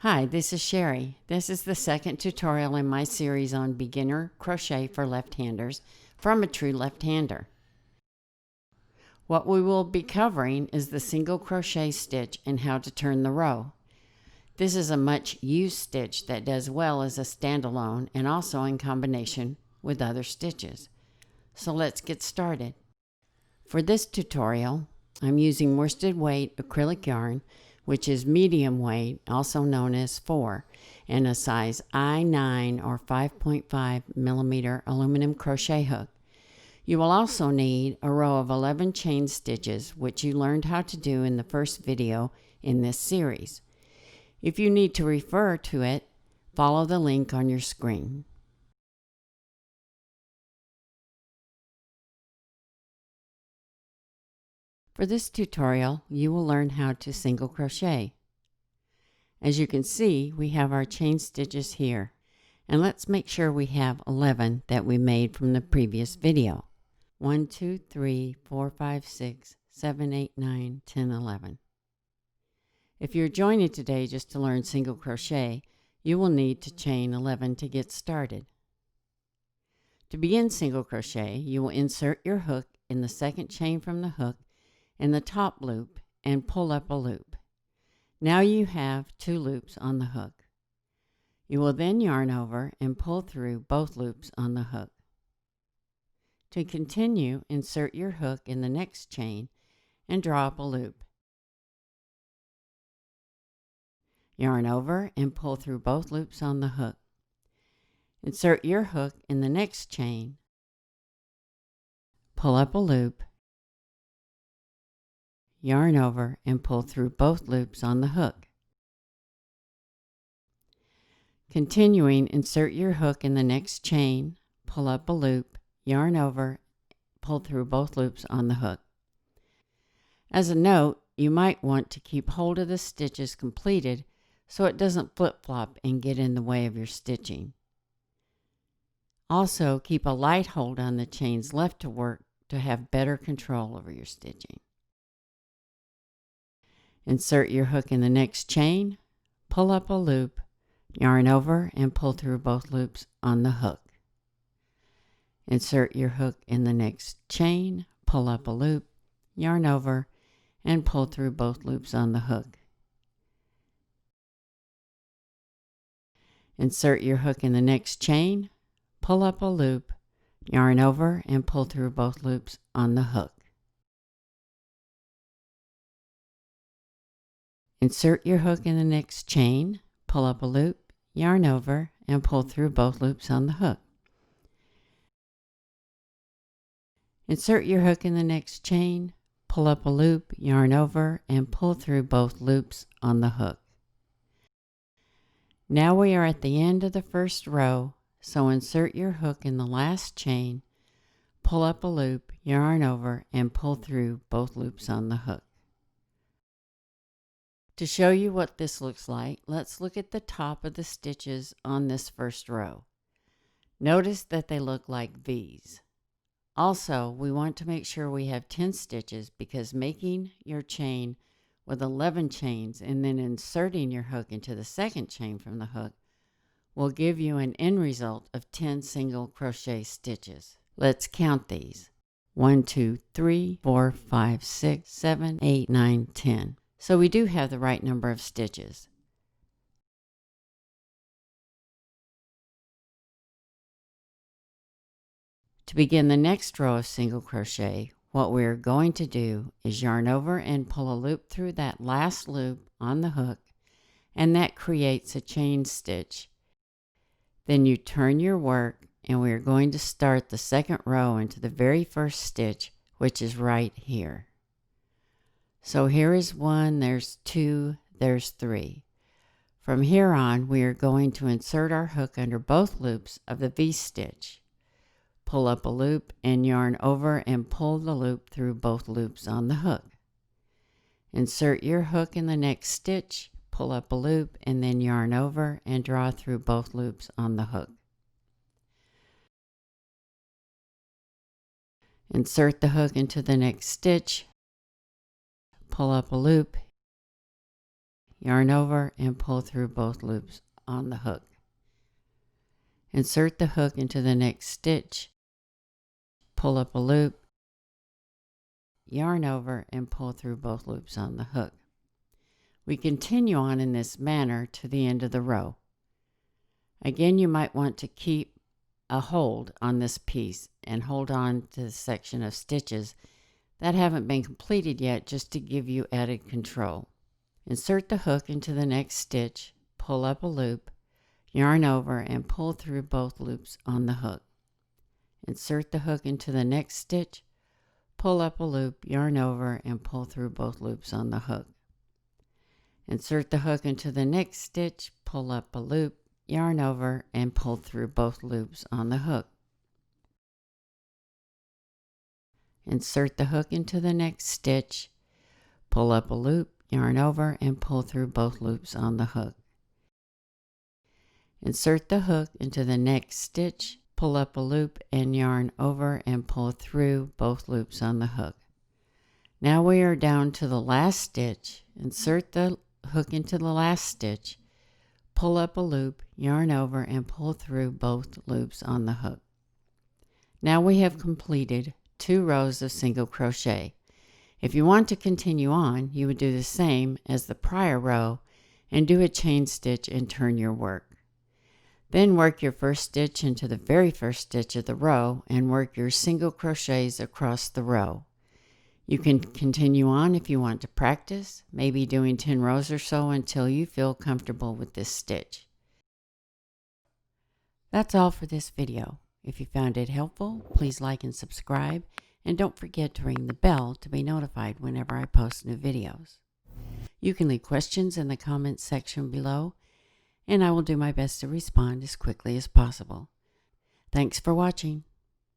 Hi, this is Sherry. This is the second tutorial in my series on Beginner Crochet for Left-Handers from a true left-hander. What we will be covering is the single crochet stitch and how to turn the row. This is a much used stitch that does well as a standalone and also in combination with other stitches. So let's get started. For this tutorial, I'm using worsted weight acrylic yarn, which is medium weight, also known as 4, and a size I9 or 5.5 millimeter aluminum crochet hook. You will also need a row of 11 chain stitches, which you learned how to do in the first video in this series. If you need to refer to it, follow the link on your screen. For this tutorial, you will learn how to single crochet. As you can see, we have our chain stitches here, and let's make sure we have 11 that we made from the previous video. 1, 2, 3, 4, 5, 6, 7, 8, 9, 10, 11. If you're joining today just to learn single crochet, you will need to chain 11 to get started. To begin single crochet, you will insert your hook in the second chain from the hook in the top loop and pull up a loop. Now you have 2 loops on the hook. You will then yarn over and pull through both loops on the hook. To continue, insert your hook in the next chain and draw up a loop. Yarn over and pull through both loops on the hook. Insert your hook in the next chain, pull up a loop, yarn over and pull through both loops on the hook. Continuing, insert your hook in the next chain, pull up a loop, yarn over, pull through both loops on the hook. As a note, you might want to keep hold of the stitches completed so it doesn't flip-flop and get in the way of your stitching. Also, keep a light hold on the chains left to work to have better control over your stitching. Insert your hook in the next chain, pull up a loop, yarn over and pull through both loops on the hook. Insert your hook in the next chain, pull up a loop, yarn over and pull through both loops on the hook. Insert your hook in the next chain, pull up a loop, yarn over and pull through both loops on the hook. Insert your hook in the next chain, pull up a loop, yarn over, and pull through both loops on the hook. Insert your hook in the next chain, pull up a loop, yarn over, and pull through both loops on the hook. Now we are at the end of the first row, so insert your hook in the last chain, pull up a loop, yarn over, and pull through both loops on the hook. To show you what this looks like, let's look at the top of the stitches on this first row. Notice that they look like V's. Also, we want to make sure we have 10 stitches because making your chain with 11 chains and then inserting your hook into the second chain from the hook will give you an end result of 10 single crochet stitches. Let's count these. 1, 2, 3, 4, 5, 6, 7, 8, 9, 10. So we do have the right number of stitches. To begin the next row of single crochet, what we're going to do is yarn over and pull a loop through that last loop on the hook, and that creates a chain stitch. Then you turn your work, and we're going to start the second row into the very first stitch, which is right here. So here is 1, there's 2, there's 3. From here on, we are going to insert our hook under both loops of the V-stitch. Pull up a loop and yarn over and pull the loop through both loops on the hook. Insert your hook in the next stitch, pull up a loop, and then yarn over and draw through both loops on the hook. Insert the hook into the next stitch, pull up a loop, yarn over, and pull through both loops on the hook. Insert the hook into the next stitch, pull up a loop, yarn over, and pull through both loops on the hook. We continue on in this manner to the end of the row. Again, you might want to keep a hold on this piece and hold on to the section of stitches that haven't been completed yet, just to give you added control. Insert the hook into the next stitch, pull up a loop, yarn over, and pull through both loops on the hook. Insert the hook into the next stitch, pull up a loop, yarn over, and pull through both loops on the hook. Insert the hook into the next stitch, pull up a loop, yarn over, and pull through both loops on the hook. Insert the hook into the next stitch, pull up a loop, yarn over, and pull through both loops on the hook. Insert the hook into the next stitch, pull up a loop, and yarn over, and pull through both loops on the hook. Now we are down to the last stitch. Insert the hook into the last stitch, pull up a loop, yarn over, and pull through both loops on the hook. Now we have completed 2 rows of single crochet. If you want to continue on, you would do the same as the prior row and do a chain stitch and turn your work. Then work your first stitch into the very first stitch of the row and work your single crochets across the row. You can continue on if you want to practice, maybe doing 10 rows or so until you feel comfortable with this stitch. That's all for this video. If you found it helpful, please like and subscribe, and don't forget to ring the bell to be notified whenever I post new videos. You can leave questions in the comments section below, and I will do my best to respond as quickly as possible. Thanks for watching.